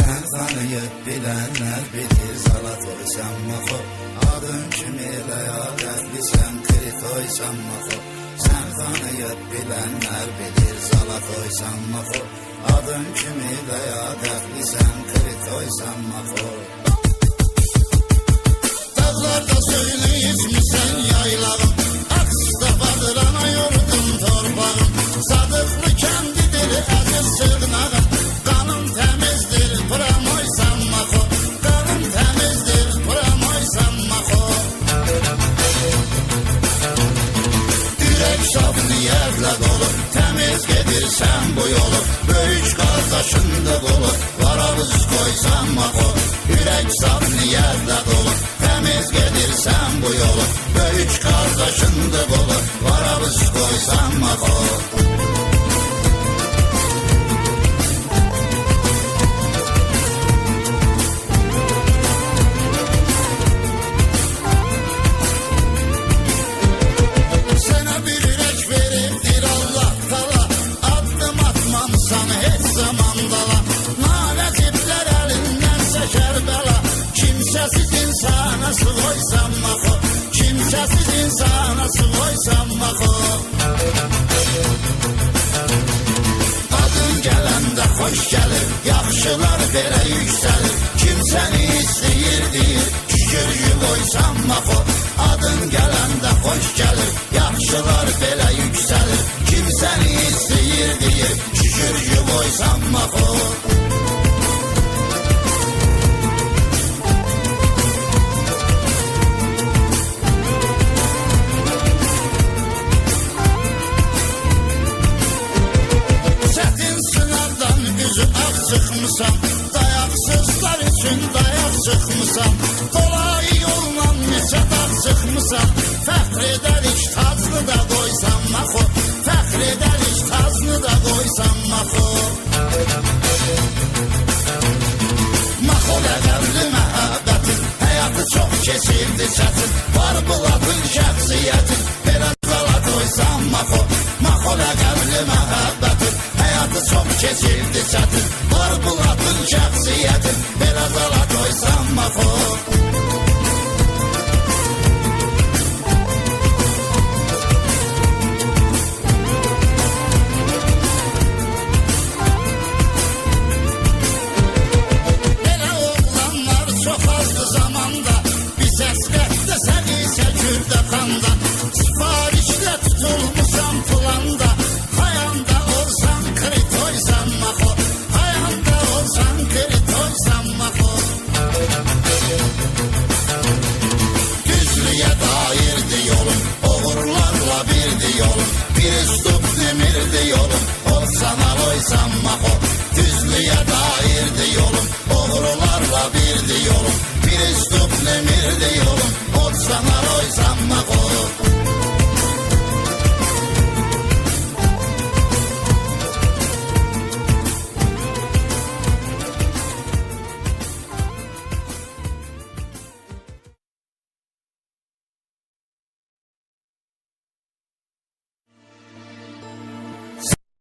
Sen tanıyıp bilenler bilir Zalatoy Sammako. Adın kimi ləyaqətli sen Kritoy Sammako. Sen tanıyıp bilenler bilir Zalatoy Sammako. Adın kimi ləyaqətli sen Kritoy Sammako. Dağlarda söyleyip mi sen yaylağım, Aksda badırana yordum torpağım. Sadıklı kendidir əziz sığınağım, Kanım temizdir Pramoy Sammako. Kanım temizdir Pramoy Sammako. Yürek saf niyetlə dolu, Temiz gedirsən bu yolu, Böyük qardaşında dolu, Varabız koy Sammako. Yürek saf niyetlə dolu, Temiz gedirsən bu yolu, Böyük qardaşında dolu, Varabız koy Sammako. Kimsesiz insana Sıvoy Sammako. Kimsesiz insana Sıvoy Sammako. Adın gələndə xoş gəlir, Yaxşılar belə yüksəlir, Kimsəni istəyir deyir, Şükür Yuvoy Sammako. Adın gələndə xoş gəlir, Yaxşılar belə yüksəlir, Kimsəni istəyir deyir, Şükür Yuvoy Sammako. Çıkmışam, dayaksızlar için dayak çıkmışam, kolay yolla neçə dağ çıkmışam, fəxr edərik tacını da qoysam Mako, fəxr edərik tacını da qoysam Mako. Mako ləqəbli məhəbbətin, həyatı çox keçirdi çətin, var buladın şəxsiyyətin, belə zala qoysam Mako. Mako ləqəbli məhəbbətin, həyatı çox keçirdi çətin, var buladın şəxsiyyətin, belə zala qoysam Mako. Belə oğlanlar çox azdı zamanda, biz əsqətdə səni səkürdə xanda, sifarişlə tutulmuşam planda, hayanda olsan Kritoy Sammako, hayanda olsan Kritoy Sammako. Düzlüyə dairdi yolun, oğurlarla birdi yolun, bir üstub demirdi yolun, olsan Aloy Sammako. Düzlüyə dairdi yolun, oğurlarla birdi yolun, bir üstub demirdi yolun, olsan Aloy Sammako.